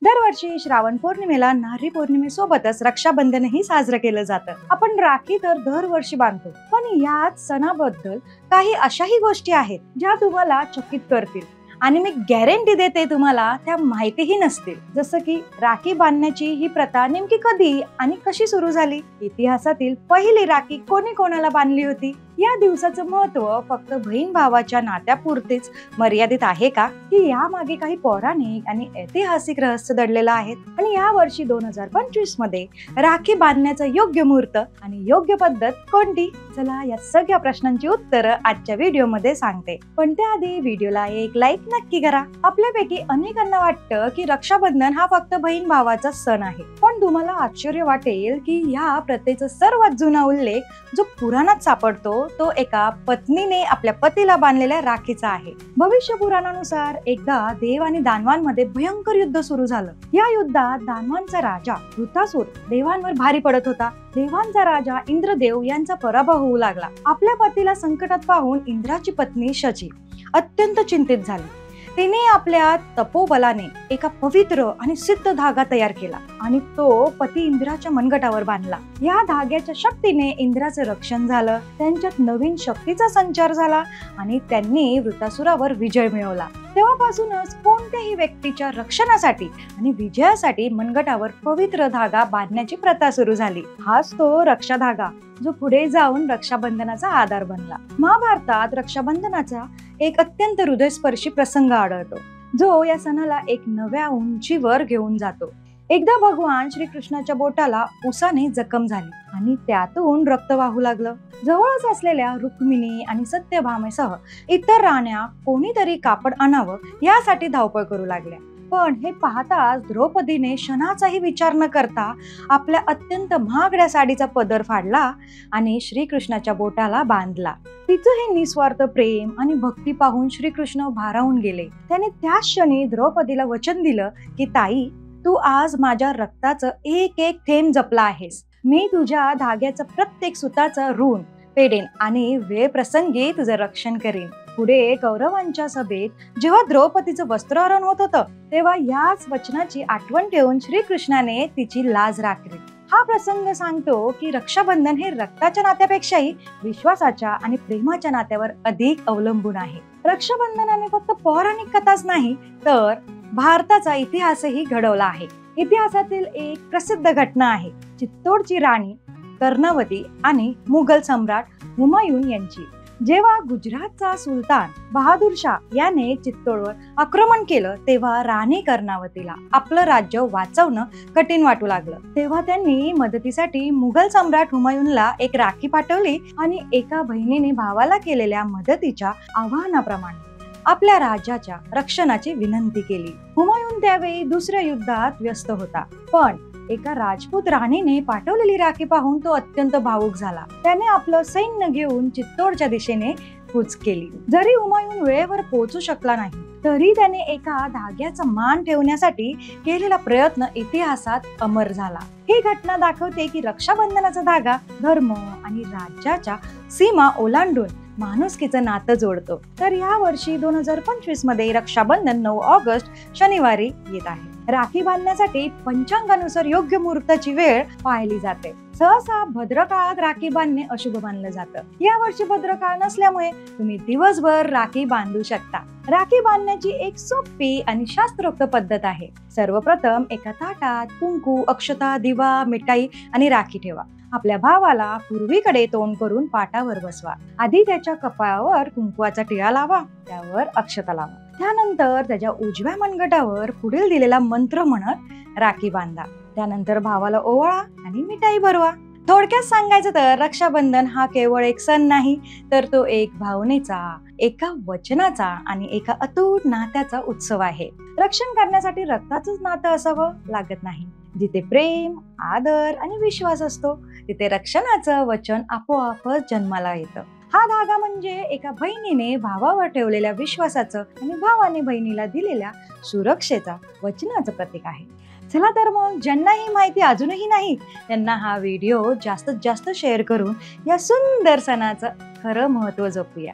दरवर्षी श्रावण पौर्णिमेला नारळी पौर्णिमेसोबतच रक्षाबंधनही साजरं केलं जातं. आपण राखी तर दरवर्षी बांधतो, पण याच सणाबद्दल काही अशाही गोष्टी आहेत ज्या तुम्हाला चकित करतील आणि मी गॅरंटी देते तुम्हाला त्या माहितीही नसतील. जसं की राखी बांधण्याची ही प्रथा नेमकी कधी आणि कशी सुरू झाली, इतिहासातील पहिली राखी कोणी कोणाला बांधली होती, या दिवसाचं महत्व फक्त बहीण भावाच्या नात्यापुरतेच मर्यादित आहे का, की यामागे काही पौराणिक आणि ऐतिहासिक रहस्य दडलेलं आहे. आणि या वर्षी 2025 मध्ये राखी बांधण्याचं योग्य मुहूर्त आणि योग्य पद्धत कोणती, चला या सगळ्या प्रश्नांची उत्तरं आजच्या व्हिडिओमध्ये सांगते. पण त्याआधी व्हिडिओला एक लाईक नक्की करा. आपल्यापैकी अनेकांना वाटतं की रक्षाबंधन हा फक्त बहीण भावाचा सण आहे, पण तुम्हाला आश्चर्य वाटेल की या प्रथेचा सर्वात जुना उल्लेख जो पुराणात सापडतो तो एका पत्नीने आपल्या पतीला बांधलेल्या राखीचा आहे. भविष्य पुराणानुसार एकदा देव आणि दानवांमध्ये भयंकर युद्ध सुरू झालं. या युद्धात दानवांचा राजा वृत्रासुर देवांवर भारी पडत होता. देवांचा राजा इंद्रदेव यांचा पराभव होऊ लागला. आपल्या पतीला संकटात पाहून इंद्राची पत्नी शची अत्यंत चिंतित झाली. तिने आपल्या तपोबलाने एका पवित्र आणि सिद्ध धागा तयार केला आणि तो पती इंद्राच्या मनगटावर बांधला. या धाग्याच्या शक्तीने इंद्राचं रक्षण झालं, त्यांच्यात नवीन शक्तीचा संचार झाला आणि त्यांनी वृत्रासुरावर विजय मिळवला. तेव्हापासूनच कोणत्याही व्यक्तीच्या रक्षणासाठी आणि विजयासाठी मनगटावर पवित्र धागा बांधण्याची प्रथा सुरू झाली. हाच तो रक्षा धागा जो पुढे जाऊन रक्षाबंधनाचा आधार बनला. महाभारतात रक्षाबंधनाचा एक अत्यंत हृदयस्पर्शी प्रसंग आढळतो, जो या सणाला एक नव्या उंचीवर घेऊन जातो. एकदा भगवान श्रीकृष्णाच्या बोटाला उसाने जखम झाली आणि त्यातून रक्त वाहू लागलं. जवळच असलेल्या रुक्मिणी आणि सत्यभामेसह इतर राण्या कोणीतरी कापड आणावं यासाठी धावपळ करू लागल्या. पण हे पाहताच द्रौपदीने क्षणाचाही विचार न करता आपल्या अत्यंत महागड्या साडीचा पदर फाडला आणि श्रीकृष्णाच्या बोटाला बांधला. तिचं हे निस्वार्थ प्रेम आणि भक्ती पाहून श्रीकृष्ण भारावून गेले. त्याने त्याच क्षणी द्रौपदीला वचन दिलं की ताई, तू आज माझ्या रक्ताचं एक एक थेंब जपला आहेस. मी तुझ्या धाग्याचं प्रत्येक सुताचं ऋण फेडेन आणि वेळ प्रसंगी तुझं रक्षण करेन. पुढे कौरवांच्या सभेत जेव्हा द्रौपदीचं वस्त्रहरण होत होतं तेव्हा याच वचनाची आठवण ठेवून श्रीकृष्णाने तिची लाज राखली. हा प्रसंग सांगतो की रक्षाबंधन हे रक्ताच्या नात्यापेक्षाही विश्वासाच्या आणि प्रेमाच्या नात्यावर अधिक अवलंबून आहे. रक्षाबंधनाने फक्त पौराणिक कथाच नाही तर भारताचा इतिहासही घडवला आहे. इतिहासातील एक प्रसिद्ध घटना आहे चित्तोडची राणी कर्णवती आणि मुघल सम्राट हुमायून यांची. जेव्हा गुजरातचा सुलतान बहादूर शाह याने चित्तोडवर आक्रमण केलं तेव्हा राणी कर्णावतीला आपलं राज्य वाचवणं कठीण वाटू लागलं. तेव्हा त्यांनी मदतीसाठी मुघल सम्राट हुमायूनला एक राखी पाठवली आणि एका बहिणीने भावाला केलेल्या मदतीच्या आवाहनाप्रमाणे आपल्या राज्याच्या रक्षणाची विनंती केली. हुमायून त्यावेळी दुसऱ्या युद्धात व्यस्त होता, पण एका राजपूत राणीने पाठवलेली राखी पाहून तो अत्यंत भावुक झाला. त्याने आपलं सैन्य घेऊन चित्तोडच्या दिशेने कूच केली. जरी हुमायून वेळेवर पोहोचू शकला नाही तरी त्याने एका धाग्याचा मान ठेवण्यासाठी केलेला प्रयत्न इतिहासात अमर झाला. ही घटना दाखवते की रक्षाबंधनाचा धागा धर्म आणि राज्याच्या सीमा ओलांडून माणुसकीचं नातं जोडतो. तर या वर्षी 2025 मध्ये रक्षाबंधन 9 ऑगस्ट शनिवारी येत आहे. राखी बांधण्यासाठी पंचांगानुसार योग्य मुहूर्ताची वेळ पाहिली जाते. सहसा भद्रकाळात राखी बांधणे अशुभ मानलं जातं. या वर्षी भद्रकाळ नसल्यामुळे तुम्ही दिवसभर राखी बांधू शकता. राखी बांधण्याची एक सोपी आणि शास्त्रोक्त पद्धत आहे. सर्वप्रथम एका ताटात कुंकू, अक्षता, दिवा, मिठाई आणि राखी ठेवा. आपल्या भावाला पूर्वीकडे तोंड करून पाटावर बसवा. आधी त्याच्या कपाळावर कुंकवाचा टिळा लावा, त्यावर अक्षता लावा. त्यानंतर त्याच्या उजव्या मनगटावर पुढील दिलेला मंत्र म्हणत राखी बांधा. त्यानंतर भावाला ओवाळा आणि मिठाई भरवा. थोडक्यात सांगायचं तर रक्षाबंधन हा केवळ एक सण नाही तर तो एक भावनेचा, एका वचनाचा आणि एका अतूट नात्याचा उत्सव आहे. रक्षण करण्यासाठी रक्ताचंच नातं असावं लागत नाही. जिथे प्रेम, आदर आणि विश्वास असतो तिथे रक्षणाचं वचन आपोआपच जन्माला येतं. हा धागा म्हणजे एका बहिणीने भावावर ठेवलेल्या विश्वासाचं आणि भावाने बहिणीला दिलेल्या सुरक्षेचा, वचनाचं प्रतीक आहे. चला तर मग ज्यांना ही माहिती अजूनही नाही त्यांना हा व्हिडिओ जास्तीत जास्त शेअर करून या सुंदर सणाचं खरं महत्त्व जपूया.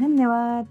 धन्यवाद.